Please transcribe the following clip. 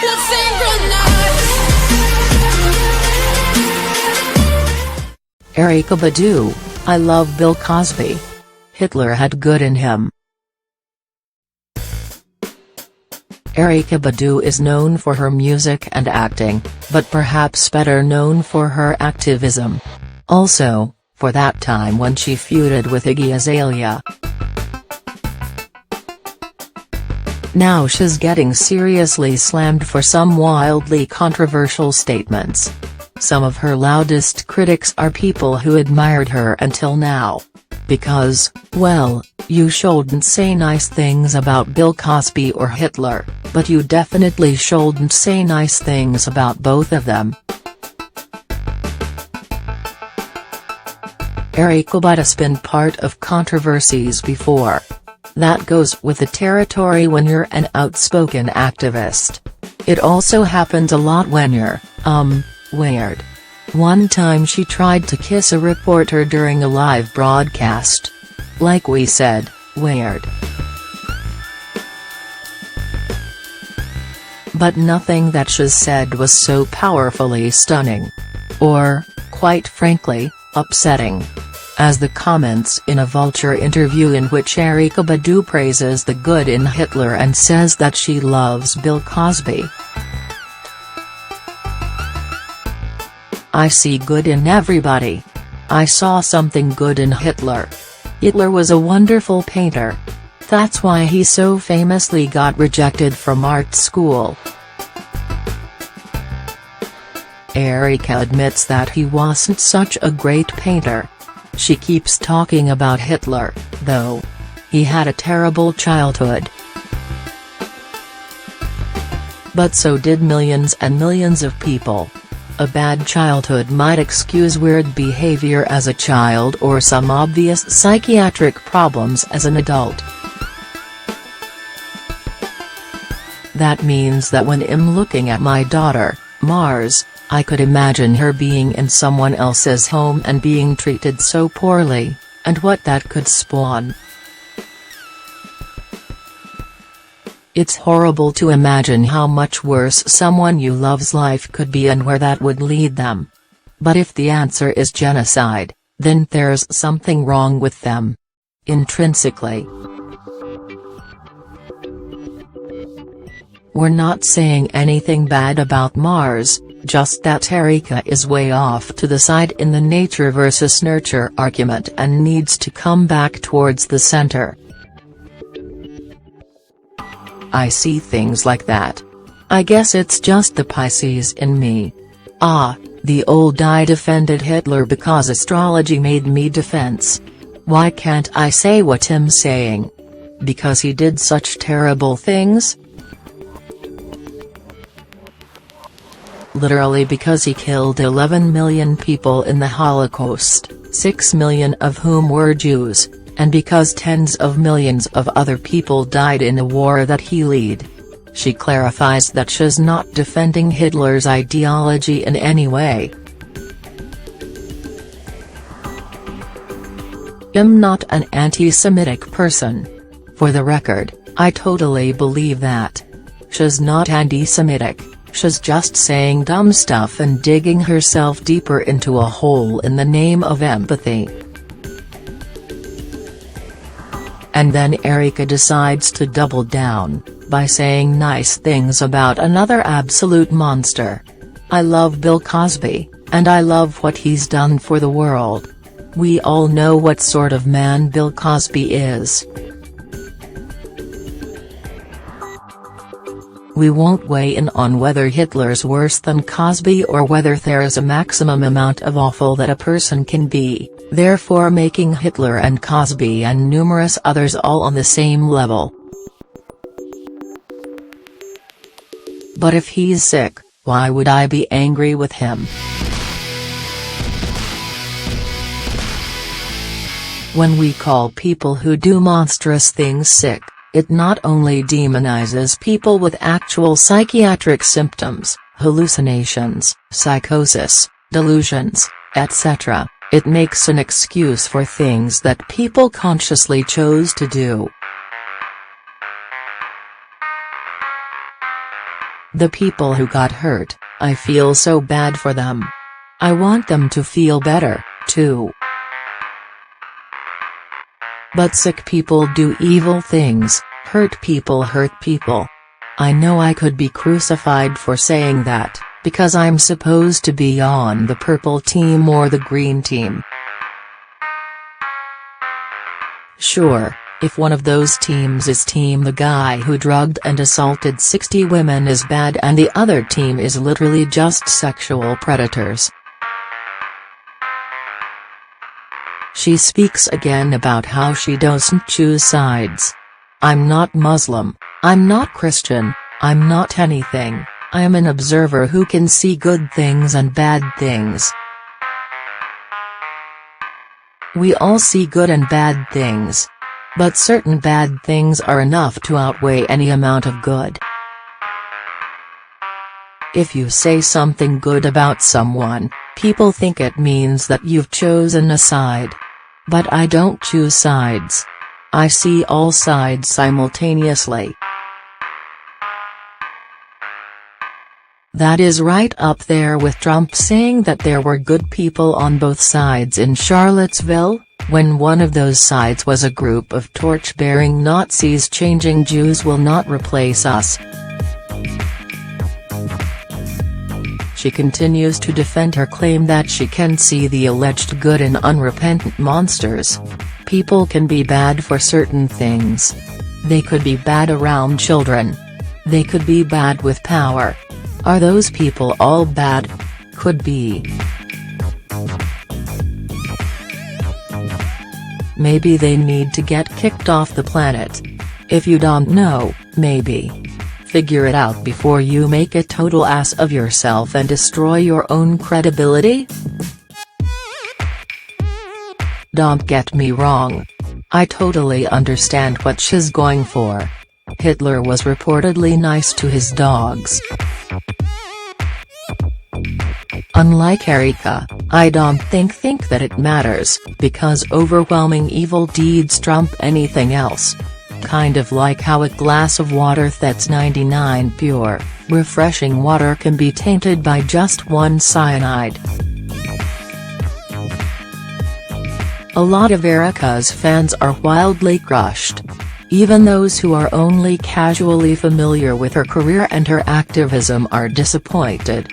Let's sing real nice. Erykah Badu, I love Bill Cosby. Hitler had good in him. Erykah Badu is known for her music and acting, but perhaps better known for her activism. Also, for that time when she feuded with Iggy Azalea. Now she's getting seriously slammed for some wildly controversial statements. Some of her loudest critics are people who admired her until now. Because, well, you shouldn't say nice things about Bill Cosby or Hitler, but you definitely shouldn't say nice things about both of them. Erykah Badu's been part of controversies before. That goes with the territory when you're an outspoken activist. It also happens a lot when you're, weird. One time she tried to kiss a reporter during a live broadcast. Like we said, weird. But nothing that she said was so powerfully stunning. Or, quite frankly, upsetting. As the comments in a Vulture interview in which Erykah Badu praises the good in Hitler and says that she loves Bill Cosby. I see good in everybody. I saw something good in Hitler. Hitler was a wonderful painter. That's why he so famously got rejected from art school. Erykah admits that he wasn't such a great painter. She keeps talking about Hitler, though. He had a terrible childhood. But so did millions and millions of people. A bad childhood might excuse weird behavior as a child or some obvious psychiatric problems as an adult. That means that when I'm looking at my daughter, Mars, I could imagine her being in someone else's home and being treated so poorly, and what that could spawn. It's horrible to imagine how much worse someone you love's life could be and where that would lead them. But if the answer is genocide, then there's something wrong with them. Intrinsically. We're not saying anything bad about Mars, just that Erykah is way off to the side in the nature versus nurture argument and needs to come back towards the center. I see things like that. I guess it's just the Pisces in me. The old I defended Hitler because astrology made me defense. Why can't I say what I'm saying? Because he did such terrible things? Literally because he killed 11 million people in the Holocaust, 6 million of whom were Jews. And because tens of millions of other people died in a war that he led. She clarifies that she's not defending Hitler's ideology in any way. I'm not an anti-Semitic person. For the record, I totally believe that. She's not anti-Semitic, she's just saying dumb stuff and digging herself deeper into a hole in the name of empathy. And then Erykah decides to double down, by saying nice things about another absolute monster. I love Bill Cosby, and I love what he's done for the world. We all know what sort of man Bill Cosby is. We won't weigh in on whether Hitler's worse than Cosby or whether there is a maximum amount of awful that a person can be, therefore making Hitler and Cosby and numerous others all on the same level. But if he's sick, why would I be angry with him? When we call people who do monstrous things sick, it not only demonizes people with actual psychiatric symptoms, hallucinations, psychosis, delusions, etc., it makes an excuse for things that people consciously chose to do. The people who got hurt, I feel so bad for them. I want them to feel better, too. But sick people do evil things, hurt people hurt people. I know I could be crucified for saying that, because I'm supposed to be on the purple team or the green team. Sure, if one of those teams is team the guy who drugged and assaulted 60 women is bad and the other team is literally just sexual predators. She speaks again about how she doesn't choose sides. I'm not Muslim, I'm not Christian, I'm not anything, I am an observer who can see good things and bad things. We all see good and bad things. But certain bad things are enough to outweigh any amount of good. If you say something good about someone, people think it means that you've chosen a side. But I don't choose sides. I see all sides simultaneously. That is right up there with Trump saying that there were good people on both sides in Charlottesville, when one of those sides was a group of torch-bearing Nazis chanting "Jews will not replace us." She continues to defend her claim that she can see the alleged good in unrepentant monsters. People can be bad for certain things. They could be bad around children. They could be bad with power. Are those people all bad? Could be. Maybe they need to get kicked off the planet. If you don't know, maybe. Figure it out before you make a total ass of yourself and destroy your own credibility. Don't get me wrong. I totally understand what she's going for. Hitler was reportedly nice to his dogs. Unlike Erykah, I don't think that it matters, because overwhelming evil deeds trump anything else. Kind of like how a glass of water that's 99 pure, refreshing water can be tainted by just one cyanide. A lot of Erykah's fans are wildly crushed. Even those who are only casually familiar with her career and her activism are disappointed.